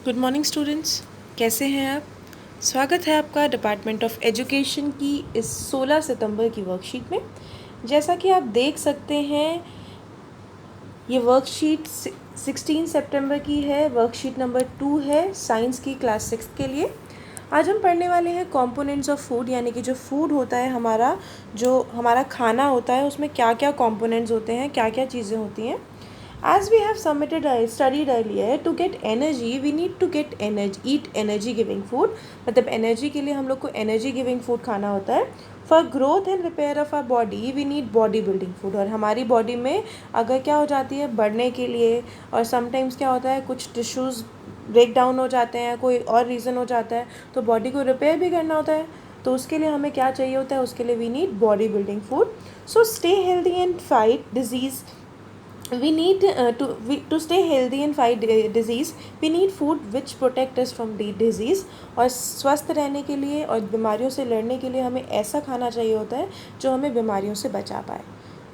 Good morning students, कैसे हैं आप। स्वागत है आपका डिपार्टमेंट ऑफ एजुकेशन की इस 16 सितंबर की वर्कशीट में। जैसा कि आप देख सकते हैं, ये वर्कशीट 16 सितंबर की है। वर्कशीट नंबर 2 है साइंस की क्लास 6 के लिए। आज हम पढ़ने वाले हैं कंपोनेंट्स ऑफ फूड, यानी कि जो फूड होता है हमारा, जो हमारा खाना होता है, उसमें क्या क्या कंपोनेंट्स होते हैं, क्या क्या चीज़ें होती हैं। As we have studied earlier, to get energy we need to get energy, eat energy giving food। मतलब एनर्जी के लिए हम लोग को एनर्जी गिविंग फूड खाना होता है। For growth and repair of our body we need body building food. और हमारी बॉडी में अगर क्या हो जाती है, बढ़ने के लिए, और समटाइम्स क्या होता है, कुछ टिश्यूज़ ब्रेक डाउन हो जाते हैं, कोई और रीज़न हो जाता है, तो बॉडी को रिपेयर भी करना होता है। तो उसके लिए हमें क्या चाहिए होता है, उसके लिए we need body building food. So stay healthy and fight disease. We need to stay healthy and fight disease, we need food which protect us from the disease। और स्वस्थ रहने के लिए और बीमारियों से लड़ने के लिए हमें ऐसा खाना चाहिए होता है जो हमें बीमारियों से बचा पाए।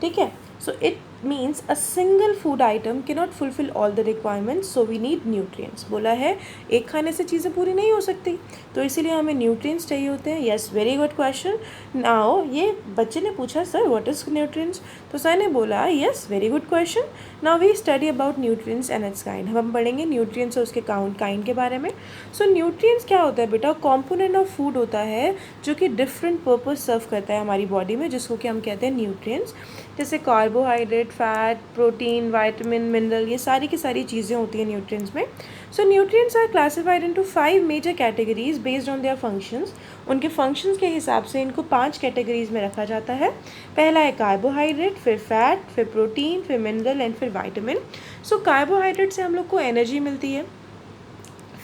ठीक है, so it means a single food item के not fulfil all the requirements, so we need nutrients. बोला है एक खाने से चीज़ें पूरी नहीं हो सकती, तो इसीलिए हमें न्यूट्रिएंट्स चाहिए होते हैं। Yes, very good question. Now ये बच्चे ने पूछा सर व्हाट इज़ न्यूट्रिएंट्स, तो सर ने बोला yes, very good question. Now we study about nutrients and its kind. हम पढ़ेंगे न्यूट्रिएंट्स और उसके काइंड के बारे में। सो न्यूट्रिएंट्स क्या होता है बेटा, कॉम्पोनेंट ऑफ फूड होता है जो कि डिफरेंट पर्पज सर्व करता है हमारी बॉडी में, जिसको कि हम कहते हैं न्यूट्रिएंट्स। जैसे carbohydrate, fat, protein, vitamin, mineral, ये सारी की सारी चीज़ें होती हैं न्यूट्रिएंट्स में। So nutrients are classified into 5 major categories based on their functions. उनके फंक्शंस के हिसाब से इनको 5 कैटेगरीज में रखा जाता है। पहला है कार्बोहाइड्रेट, फिर फैट, फिर प्रोटीन, फिर मिनरल एंड फिर विटामिन। सो कार्बोहाइड्रेट से हम लोग को एनर्जी मिलती है,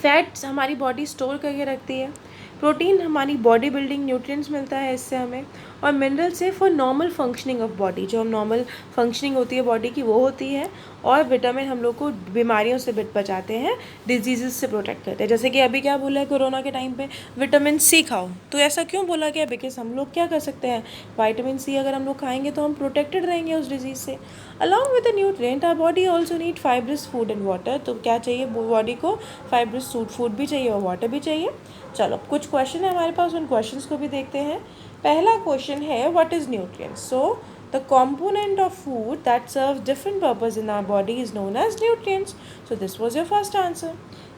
फैट्स हमारी बॉडी स्टोर करके रखती है, प्रोटीन हमारी बॉडी बिल्डिंग न्यूट्रिएंट्स मिलता है इससे हमें, और मिनरल से for normal functioning of body, जो हम नॉर्मल फंक्शनिंग होती है बॉडी की वो होती है, और विटामिन हम लोग को बीमारियों से बचाते हैं, डिजीज़ से प्रोटेक्ट करते हैं। जैसे कि अभी क्या बोला है कोरोना के टाइम पे, विटामिन सी खाओ, तो ऐसा क्यों बोला गया, बिकॉज हम लोग क्या कर सकते हैं, विटामिन सी अगर हम लोग खाएंगे तो हम प्रोटेक्टेड रहेंगे उस डिजीज़ से। Along with the nutrient our body also need fibrous food and water. तो क्या चाहिए बॉडी को, फाइब्रस फूड भी चाहिए और वाटर भी चाहिए। चलो कुछ क्वेश्चन है हमारे पास, उन क्वेश्चंस को भी देखते हैं। पहला क्वेश्चन है what is nutrients. So the component of food that serve different purpose in our body is known as nutrients. So this was your first answer.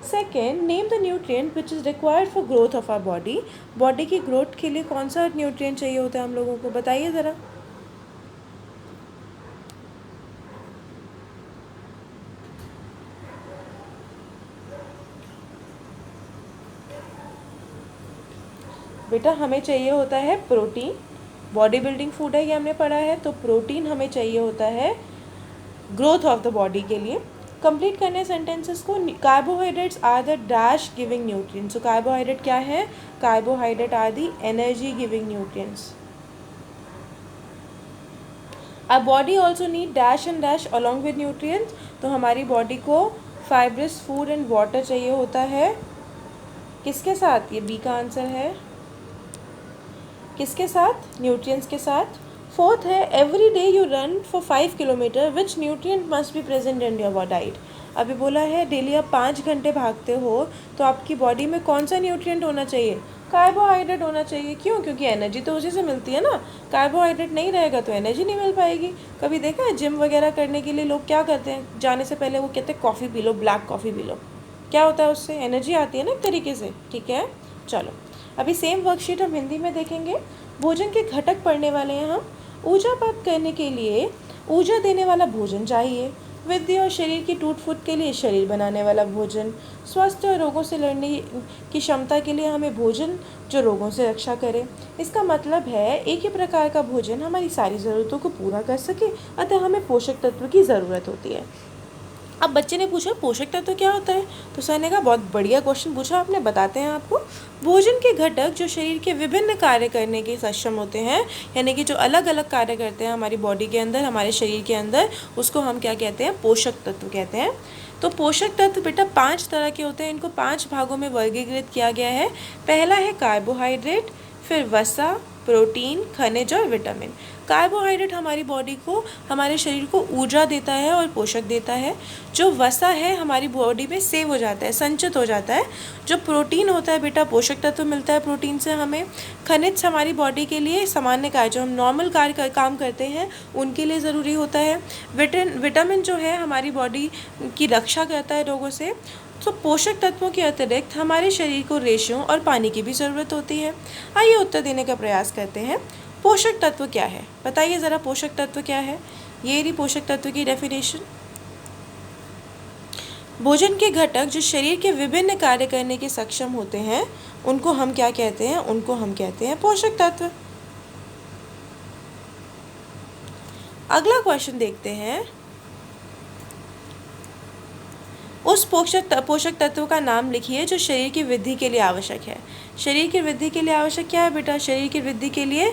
Second, name the nutrient which is required for growth of our body. Body की growth के लिए कौन सा nutrient चाहिए होता है हम लोगों को, बताइए ज़रा। बेटा हमें चाहिए होता है प्रोटीन। बॉडी बिल्डिंग फूड है ये हमने पढ़ा है, तो प्रोटीन हमें चाहिए होता है ग्रोथ ऑफ द बॉडी के लिए। कंप्लीट करने सेंटेंसेस को। Carbohydrates are the dash giving nutrients. तो कार्बोहाइड्रेट क्या है, carbohydrate are the energy giving nutrients. Our body also need dash and dash along with nutrients. तो हमारी बॉडी को फाइब्रस फूड एंड वाटर चाहिए होता है, किसके साथ, ये बी का आंसर है, किसके साथ, न्यूट्रिएंट्स के साथ। फोर्थ है every day you run for 5 kilometre which nutrient must be present in your diet. अभी बोला है डेली आप 5 घंटे भागते हो, तो आपकी बॉडी में कौन सा न्यूट्रिएंट होना चाहिए, कार्बोहाइड्रेट होना चाहिए। क्यों, क्योंकि एनर्जी तो उसी से मिलती है ना। कार्बोहाइड्रेट नहीं रहेगा तो एनर्जी नहीं मिल पाएगी। कभी देखा है जिम वगैरह करने के लिए लोग क्या करते हैं, जाने से पहले वो कहते हैं coffee P low, black coffee P low. क्या होता है, उससे एनर्जी आती है ना एक तरीके से। ठीक है, चलो अभी सेम वर्कशीट हम हिंदी में देखेंगे। भोजन के घटक पढ़ने वाले हैं हम। ऊर्जा प्राप्त करने के लिए ऊर्जा देने वाला भोजन चाहिए। विद्या और शरीर की टूट फूट के लिए शरीर बनाने वाला भोजन। स्वास्थ्य और रोगों से लड़ने की क्षमता के लिए हमें भोजन जो रोगों से रक्षा करे। इसका मतलब है एक ही प्रकार का भोजन हमारी सारी ज़रूरतों को पूरा कर सके, अतः हमें पोषक तत्व की ज़रूरत होती है। अब बच्चे ने पूछा पोषक तत्व क्या होता है, तो सर ने कहा बहुत बढ़िया क्वेश्चन पूछा आपने, बताते हैं आपको। भोजन के घटक जो शरीर के विभिन्न कार्य करने के सक्षम होते हैं, यानी कि जो अलग अलग कार्य करते हैं हमारी बॉडी के अंदर, हमारे शरीर के अंदर, उसको हम क्या कहते हैं, पोषक तत्व कहते हैं। तो पोषक तत्व बेटा 5 तरह के होते हैं, इनको 5 भागों में वर्गीकृत किया गया है। पहला है कार्बोहाइड्रेट, फिर वसा, प्रोटीन, खनिज और विटामिन। कार्बोहाइड्रेट हमारी बॉडी को, हमारे शरीर को ऊर्जा देता है और पोषक देता है। जो वसा है हमारी बॉडी में सेव हो जाता है, संचित हो जाता है। जो प्रोटीन होता है बेटा, पोषक तत्व मिलता है प्रोटीन से हमें। खनिज हमारी बॉडी के लिए सामान्य कार्य, जो हम नॉर्मल काम करते हैं उनके लिए ज़रूरी होता है। विटामिन जो है हमारी बॉडी की रक्षा करता है रोगों से। तो पोषक तत्वों के अतिरिक्त हमारे शरीर को रेशों और पानी की भी ज़रूरत होती है। आइए उत्तर देने का प्रयास करते हैं। पोषक तत्व क्या है, बताइए ज़रा, पोषक तत्व क्या है? ये रही पोषक तत्व की डेफिनेशन। भोजन के घटक जो शरीर के विभिन्न कार्य करने के सक्षम होते हैं उनको हम क्या कहते हैं? उनको हम कहते हैं पोषक तत्व। अगला क्वेश्चन देखते हैं। उस पोषक तत्व का नाम लिखिए जो शरीर की वृद्धि के लिए आवश्यक है। शरीर की वृद्धि के लिए आवश्यक क्या है बेटा? शरीर की वृद्धि के लिए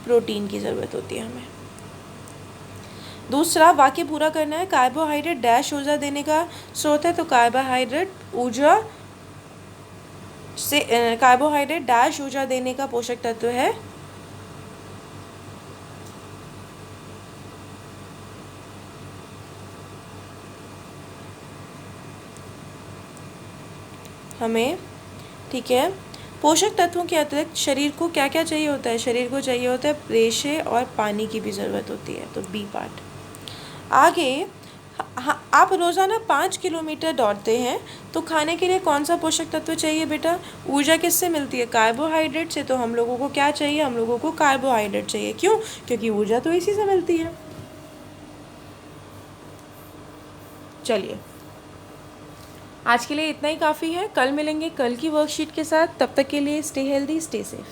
प्रोटीन की ज़रूरत होती है हमें। दूसरा वाक्य पूरा करना है। कार्बोहाइड्रेट डैश ऊर्जा देने का स्रोत है, तो कार्बोहाइड्रेट डैश ऊर्जा देने का पोषक तत्व है। हमें, ठीक है। पोषक तत्वों के अतिरिक्त शरीर को क्या क्या चाहिए होता है? शरीर को चाहिए होता है रेशे और पानी की भी ज़रूरत होती है, तो बी पार्ट। आगे आप रोज़ाना 5 किलोमीटर दौड़ते हैं तो खाने के लिए कौन सा पोषक तत्व चाहिए बेटा? ऊर्जा किससे मिलती है? कार्बोहाइड्रेट से। तो हम लोगों को क्या चाहिए? हम लोगों को कार्बोहाइड्रेट चाहिए। क्यों? क्योंकि ऊर्जा तो इसी से मिलती है। चलिए, आज के लिए इतना ही काफ़ी है। कल मिलेंगे कल की वर्कशीट के साथ। तब तक के लिए स्टे हेल्दी, स्टे सेफ।